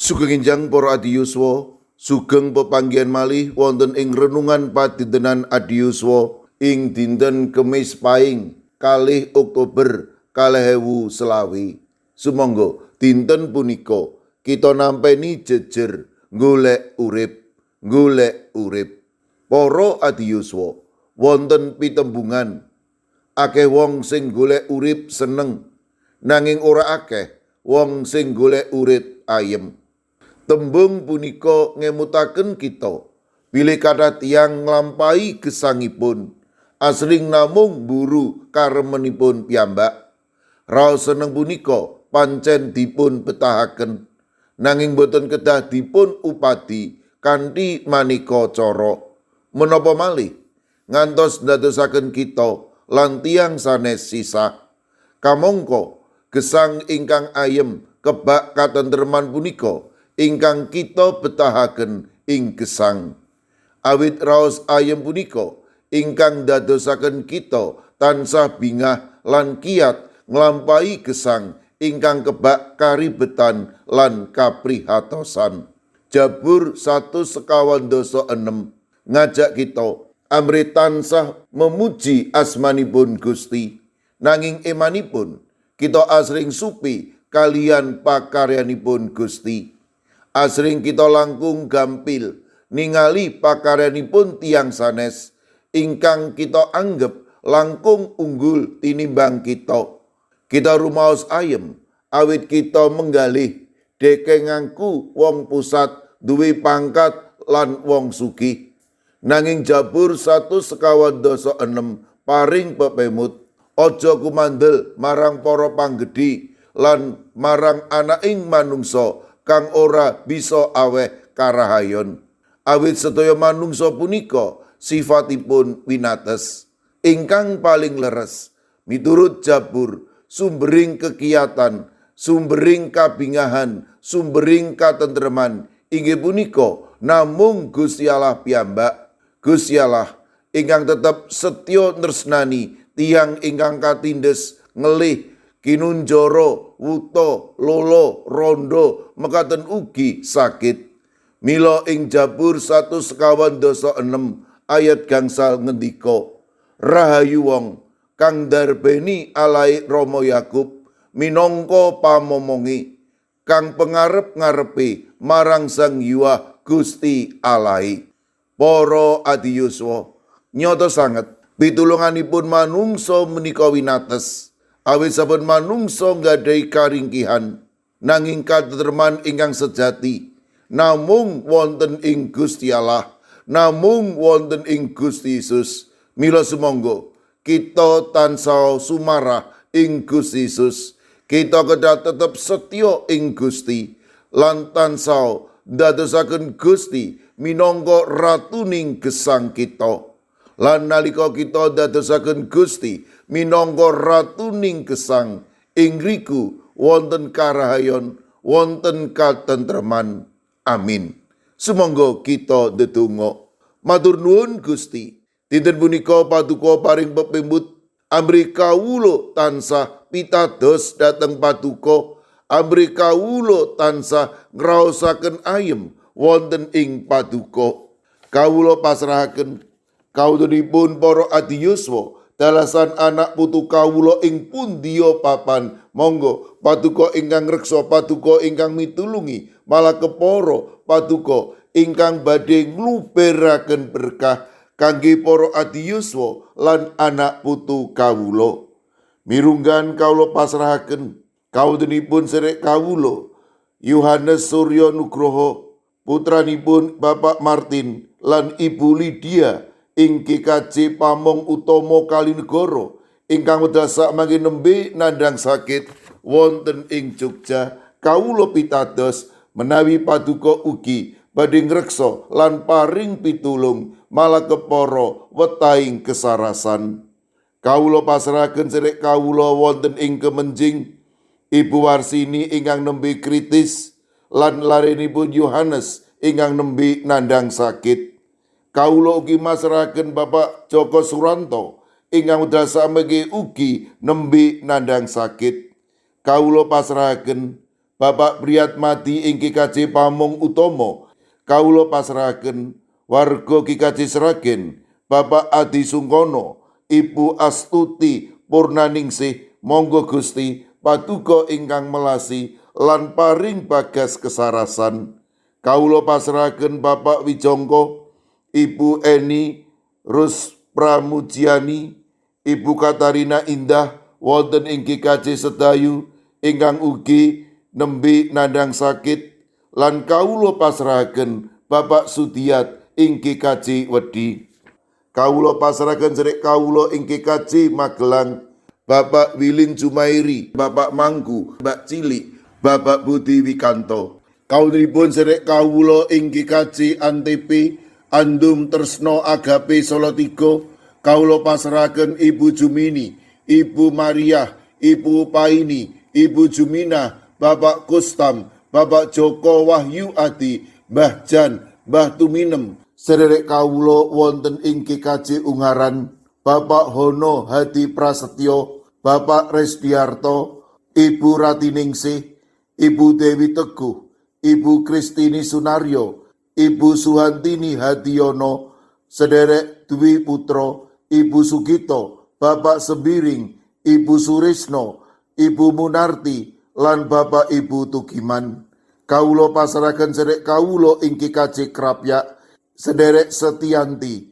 Sugeng enjang para adiyuswa, sugeng pepanggihan malih wonten ing renungan padintenan adiyuswa ing dinten Kemis Pahing 2 Oktober 2020. Sumangga dinten punika kita nampeni jejer golek urip. Para adiyuswa, wonten pitembungan akeh wong sing golek urip seneng, nanging ora akeh wong sing golek urip ayem. Tembung punika ngemutaken kita bilih kathah tiyang nglampahi gesangipun asring namung mburu karemenipun piyambak. Raos seneng punika pancen dipun betahaken, nanging boten kedah dipun upadi kanthi maneka cara. Menapa malih ngantos ndadosaken kita lan tiyang sanes sisah. Kamangka gesang ingkang ayem kebak katentreman punika ingkang kita betahaken ing gesang. Awit raos ayem punika ingkang dadosaken kita tansah bingah lan kiat nglampahi gesang ingkang kebak karibetan lan kaprihatosan. Jabur 156 ngajak kita amri tansah memuji asmanipun Gusti, nanging emanipun kita asring supi kalian pakaryanipun Gusti. Asring kita langkung gampil ningali pakaryanipun tiyang sanes ingkang kita anggep langkung unggul tinimbang kita. Kita rumaos ayem awit kita menggalih dekengangku wong pusat duwe pangkat lan wong sugih. Nanging Jabur 156 paring pepemut, aja kumandel marang para panggedhi lan marang anaking manungsa kang ora bisa aweh karahayon. Awit sedaya manungsa punika sifatipun winates. Ingkang paling leres miturut Jabur, sumbering kekiyatan, sumbering kabingahan, sumbering katentreman inggih punika namung Gusti Allah piyambak. Gusti Allah ingkang tetep setya tresnani tiyang ingkang katindes ngelih kinunjara, wuta, lolo, rondo, mekaten ugi sakit. Mila ing Jabur 156 ayat gangsal ngendika, rahayu wong kang ndarbeni alai Rama Yakub minangka pamomongi kang pengarep-ngarepe marang Sang Hyang Gusti Alai. Para adiyuswa, nyata sanget pitulunganipun manungsa menika winates. Awit saben manungsa nggadahi karingkihan, nanging katentreman ingkang sejati namung wonten ing Gusti Allah, namung wonten ing Gusti Yesus. Mila sumangga kita tansah sumarah ing Gusti Yesus. Kita kedah tetep setya ing Gusti lan tansah ndadosaken Gusti minangka ratuning gesang kita. Lan nalika kita dadosaken Gusti minangka ratuning gesang, ing riku wonten karahayon, wonten katentreman. Amin. Sumangga kita ndedonga. Matur nuwun Gusti, dinten punika paduka paring pepembut, amri kawula tansah pitados dhateng paduka, amri kawula tansah ngraosaken ayem wonten ing paduka. Kawula pasrahaken kawulanipun para adiyuswa dalasan anak putu kawula ing pundiya papan. Monggo paduka ingkang reksa, paduka ingkang mitulungi, malah kepara paduka ingkang badhe ngluberaken berkah kangge para adiyuswa lan anak putu kawula. Mirunggan kawula pasrahaken kawulanipun sedherek kawula Yohanes Surya Nugroho, putranipun Bapak Martin lan Ibu Lydia ing GKJ Pamong Utama Kalinegara ingkang wedal samangke nembe nandhang sakit wonten ing Jogja. Kawula pitados menawi paduka ugi badhe ngreksa lan paring pitulung malah kepara wetahing kesarasan. Kawula pasrahaken sedherek kawula wonten ing Kemenjing Ibu Warsini ingkang nembe kritis lan larenipun Yohanes ingkang nembe nandhang sakit. Kawula ugi masrahaken Bapak Joko Suranto ingkang wedal samangke ugi nembe nandhang sakit. Kawula pasrahaken Bapak Priyatmadi ing KKJ Pamong Utomo kawula pasrahaken. Warga KKJ Sragen Bapak Adi Sungkono, Ibu Astuti Purnaningsih, monggo Gusti paduka ingkang melasi lan paring bagas kesarasan. Kawula pasrahaken Bapak Wijongko, Ibu Eni Rus Pramujiani, Ibu Katarina Indah wonten ing KKJ Sedayu ingkang ugi nembe nandhang sakit, lan kawula pasrahaken Bapak Sudiat ing KKJ Wedi. Kawula pasrahaken sedherek kawula ing KKJ Magelang, Bapak Wilin Jumairi, Bapak Mangku, Mbak Cili, Bapak Budi Wikanto. Kawulipun sedherek kawula ing KKJ Antp Andum Tresno Agape Salatiga, kawula pasrahaken Ibu Jumini, Ibu Maria, Ibu Paini, Ibu Jumina, Bapak Kustam, Bapak Joko Wahyu Adi, Mbah Jan, Mbah Tuminem. Sedherek kawula wonten ing KKJ Ungaran, Bapak Hono Hadi Prasetyo, Bapak Resdiarto, Ibu Ratiningsih, Ibu Dewi Teguh, Ibu Kristini Sunaryo, Ibu Suhantini Hadiono, sedherek Dwi Putro, Ibu Sugito, Bapak Sembiring, Ibu Surisno, Ibu Munarti, lan Bapak Ibu Tugiman. Kawula pasrahaken sedherek kawula ing KKJ Krapyak, sedherek Setianti.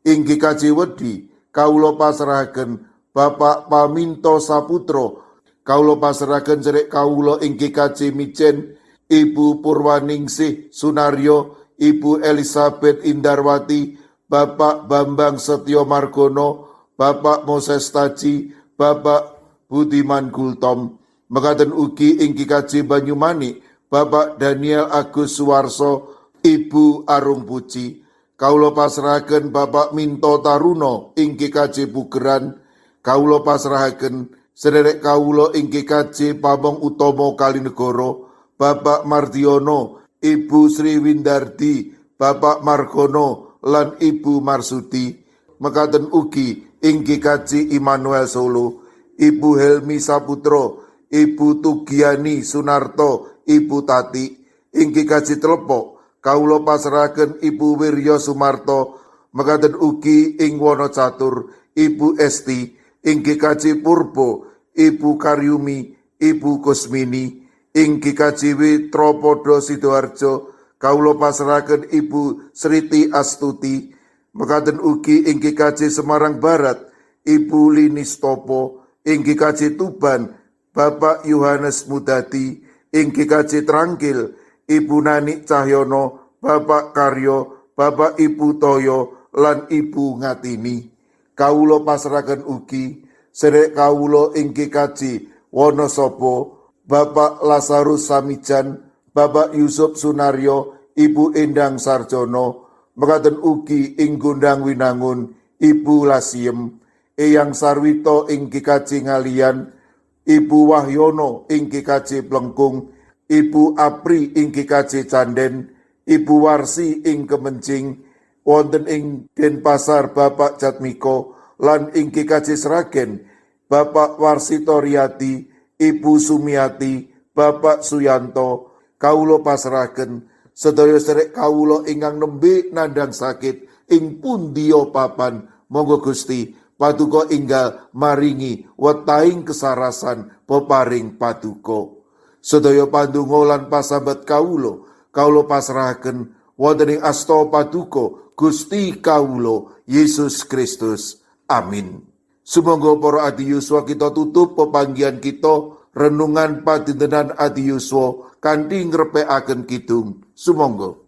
Ing KKJ Wedi kawula pasrahaken Bapak Paminto Saputro. Kawula pasrahaken sedherek kawula ing KKJ Micen, Ibu Purwaningsih Sunaryo, Ibu Elizabeth Indarwati, Bapak Bambang Setyo Margono, Bapak Moses Taji, Bapak Budiman Gultom. Mekaten ugi ing KKJ Banyumanik, Bapak Daniel Agus Suwarso, Ibu Arung Puji. Kawula pasrahaken Bapak Minto Taruno ing KKJ Bugeran. Kawula pasrahaken sedherek kawula ing KKJ Pamong Utomo Kalinegoro, Bapak Mardiono, Ibu Sri Windardi, Bapak Margono, lan Ibu Marsudi. Mekaten ugi ing KKJ Immanuel Solo, Ibu Helmi Saputro, Ibu Tugiani Sunarto, Ibu Tati. Ing KKJ Tlepok kawula pasrahaken Ibu Wiryo Sumarto. Mekaten ugi ing Wonocatur, Ibu Esti. Ing KKJ Purbo, Ibu Karyumi, Ibu Kusmini. Ing KKJ Tropodo Sidoarjo kawula pasrahaken Ibu Sriti Astuti. Mekaten ugi ing KKJ Semarang Barat, Ibu Linistopo. Ing KKJ Tuban, Bapak Yohanes Mudadi. Ing KKJ Trangkil, Ibu Nanik Cahyono, Bapak Karyo, Bapak Ibu Toyo, lan Ibu Ngatini. Kawula pasrahaken ugi sedherek kawula ing KKJ Wonosobo, Bapak Lazarus Samijan, Bapak Yusuf Sunaryo, Ibu Endang Sarjono. Mekaten ugi ing Gondang Winangun, Ibu Lasiem. Eyang Sarwito ing KKJ Ngalian, Ibu Wahyono ing KKJ Plengkung, Ibu Apri ing KKJ Canden, Ibu Warsi ing Kemencing, wonten ing Denpasar Bapak Jatmiko, lan ing KKJ Sragen Bapak Warsito Riyadi, Ibu Sumiati, Bapak Suyanto. Kawula pasrahaken sedaya sedherek kawula ingkang nembe nandhang sakit ing pundiya papan, monggo Gusti paduka enggal maringi wetahing kesarasan peparing paduka. Sedaya pandonga lan pasabat kawula pasrahaken wonten ing asta paduka Gusti kawula Yesus Kristus. Amin. Sumangga para adi yuswa kita tutup pepanggihan kita renungan padintenan adi yuswa kanthi ngrepekaken kidung. Sumangga.